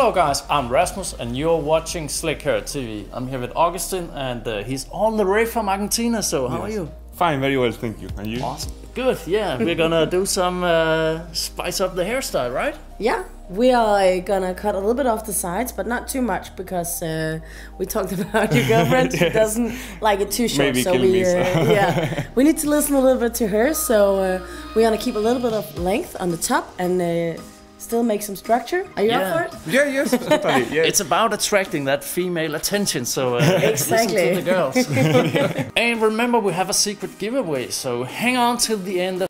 Hello guys, I'm Rasmus and you're watching Slick Hair TV. I'm here with Augustin and he's all the way from Argentina, so how are you? Fine, very well, thank you. And you? Awesome. Good, yeah. We're gonna do some spice up the hairstyle, right? Yeah, we are gonna cut a little bit off the sides, but not too much because we talked about your girlfriend. She doesn't like it too short, Maybe so kill me, so. yeah, we need to listen a little bit to her. So we're gonna keep a little bit of length on the top and still make some structure. Are you up for it? Yeah, yes, totally. Yeah. It's about attracting that female attention, so exactly. listen to the girls. And remember, we have a secret giveaway, so hang on till the end.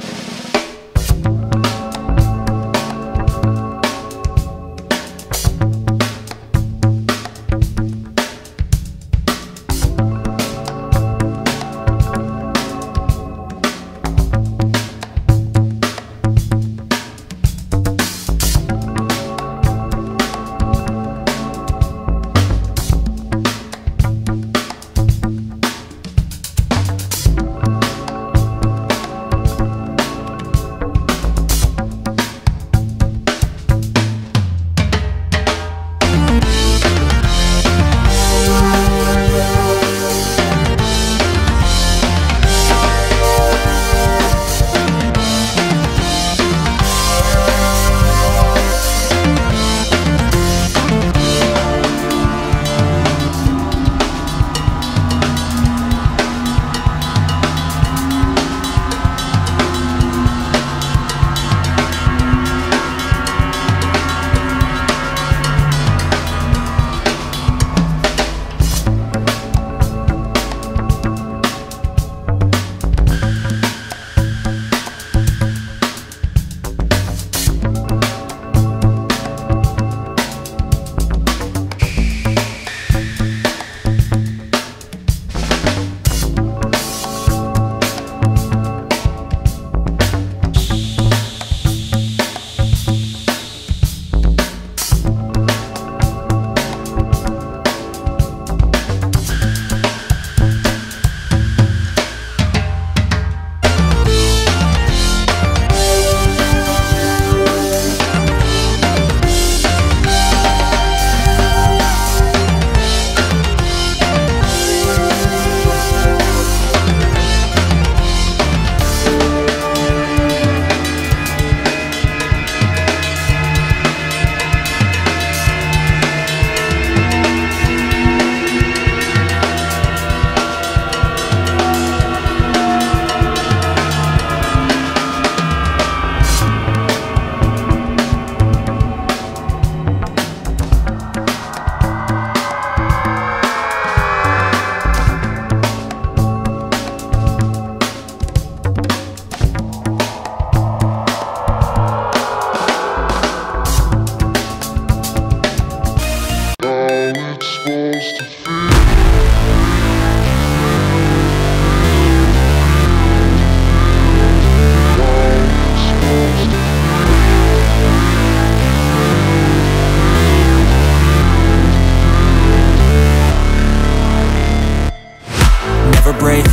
Never break,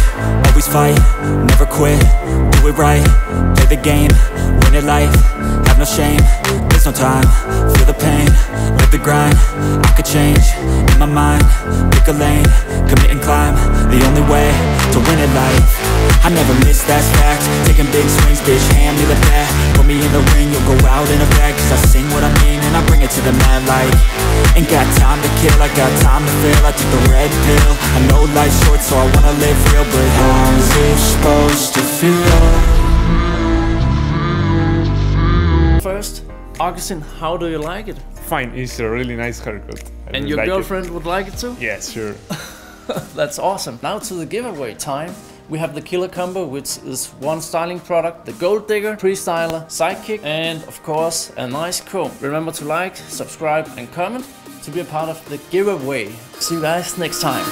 always fight, never quit, do it right, play the game, win it life, have no shame, there's no time, feel the pain, live the grind, I could change, in my mind, pick a lane, commit and climb, the only way to win it life, I never miss, that's fact, taking big swings, bitch, hand me the bat, put me in the ring, you'll go out in a bag, cause I sing what I mean and I bring it to the mad light, ain't got time to kill, I got time to feel, I took the red pill, I know life's short so I wanna live real, but how's it supposed to feel? First, Augustin, how do you like it? Fine, it's a really nice haircut. And your girlfriend would like it too? Yes, sure. That's awesome. Now to the giveaway time. We have the Killer Combo, which is one styling product, the Gold Digger, Pre-Styler, Sidekick, and of course a nice comb. Remember to like, subscribe and comment to be a part of the giveaway. See you guys next time.